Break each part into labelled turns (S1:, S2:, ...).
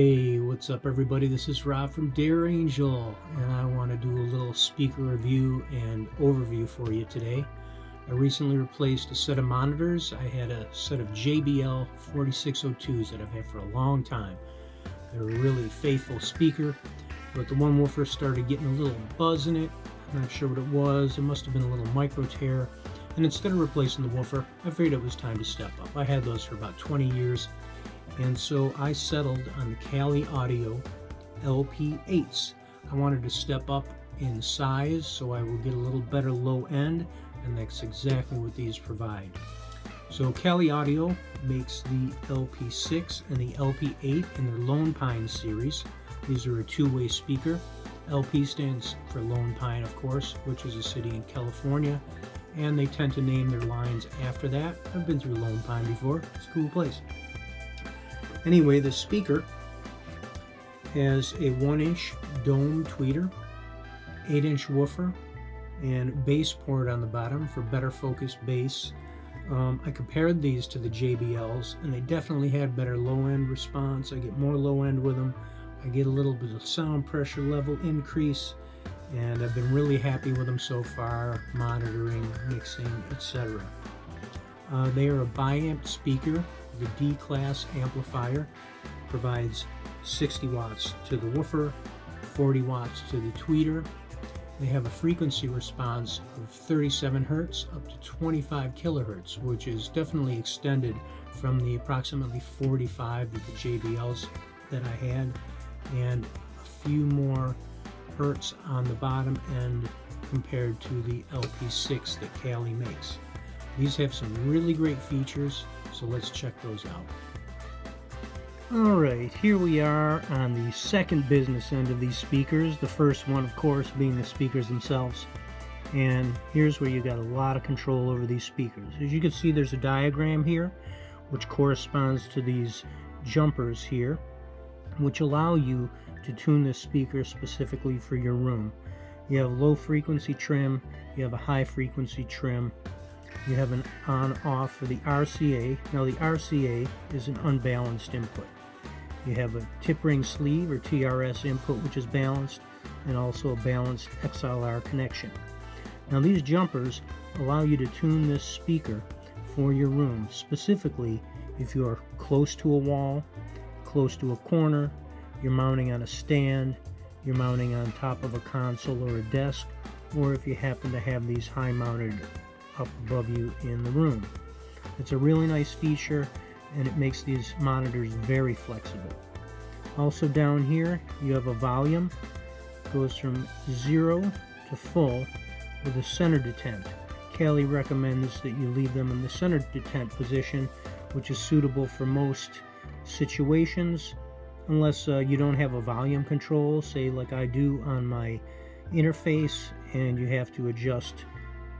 S1: Hey, what's up everybody? This is Rob from Dare Angel, and I want to do a little speaker review and overview for you today. I recently replaced a set of monitors. I had a set of JBL 4602s that I've had for a long time. They're a really faithful speaker, but the one woofer started getting a little buzz in it. I'm not sure what it was. It must have been a little micro tear. And instead of replacing the woofer, I figured it was time to step up. I had those for about 20 years. And so I settled on the Cali Audio LP8s. I wanted to step up in size so I will get a little better low end, and that's exactly what these provide. So Cali Audio makes the LP6 and the LP8 in their Lone Pine series. These are a two-way speaker. LP stands for Lone Pine, of course, which is a city in California, and they tend to name their lines after that. I've been through Lone Pine before. It's a cool place. Anyway, the speaker has a 1-inch dome tweeter, 8-inch woofer, and bass port on the bottom for better focused bass. I compared these to the JBLs, and they definitely had better low-end response. I get more low-end with them. I get a little bit of sound pressure level increase, and I've been really happy with them so far, monitoring, mixing, etc. They are a bi-amp speaker. The D-class amplifier provides 60 watts to the woofer, 40 watts to the tweeter. They have a frequency response of 37 Hz up to 25 kilohertz, which is definitely extended from the approximately 45 that the JBLs that I had, and a few more hertz on the bottom end compared to the LP6 that Cali makes. These have some really great features, so let's check those out. Alright, here we are on the second business end of these speakers. The first one, of course, being the speakers themselves. And here's where you got a lot of control over these speakers. As you can see, there's a diagram here, which corresponds to these jumpers here, which allow you to tune this speaker specifically for your room. You have low frequency trim, you have a high frequency trim, you have an on-off for the RCA. Now the RCA is an unbalanced input. You have a tip ring sleeve or TRS input, which is balanced, and also a balanced XLR connection. Now these jumpers allow you to tune this speaker for your room, specifically if you are close to a wall, close to a corner, you're mounting on a stand, you're mounting on top of a console or a desk, or if you happen to have these high mounted up above you in the room. It's a really nice feature, and it makes these monitors very flexible. Also down here you have a volume. It goes from 0 to full with a center detent. Cali recommends that you leave them in the center detent position, which is suitable for most situations, unless you don't have a volume control, say like I do on my interface, and you have to adjust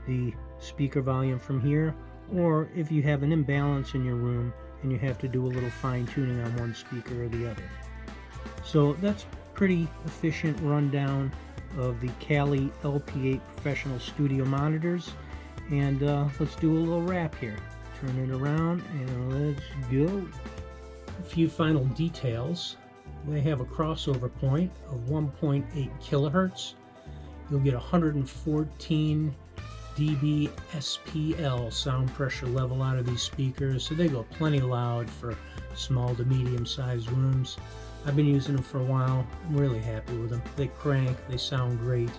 S1: the speaker volume from here, or if you have an imbalance in your room and you have to do a little fine-tuning on one speaker or the other. So that's pretty efficient rundown of the Cali LP8 professional studio monitors, and let's do a little wrap here. Turn it around and let's go. A few final details. They have a crossover point of 1.8 kilohertz. You'll get 114 dB SPL sound pressure level out of these speakers, so they go plenty loud for small to medium sized rooms. I've been using them for a while. I'm really happy with them. They crank, they sound great.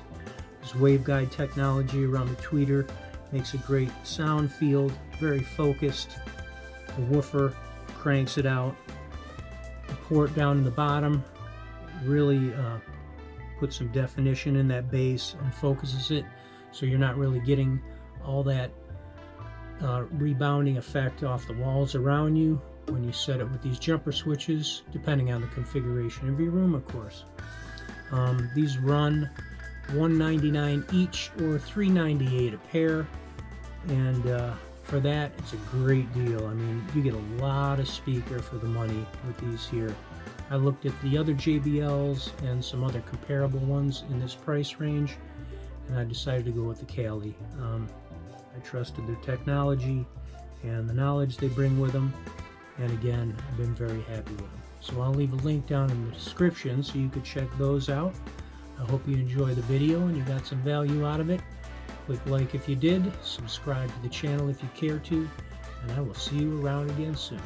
S1: This waveguide technology around the tweeter makes a great sound field, very focused. The woofer cranks it out. The port down in the bottom really puts some definition in that bass and focuses it, so you're not really getting all that rebounding effect off the walls around you when you set it with these jumper switches, depending on the configuration of your room, of course. These run $199 each or $398 a pair, and for that it's a great deal. I mean, you get a lot of speaker for the money with these here. I looked at the other JBLs and some other comparable ones in this price range, and I decided to go with the Cali. I trusted their technology and the knowledge they bring with them, and again, I've been very happy with them. So I'll leave a link down in the description so you could check those out. I hope you enjoy the video and you got some value out of it. Click like if you did, subscribe to the channel if you care to, and I will see you around again soon.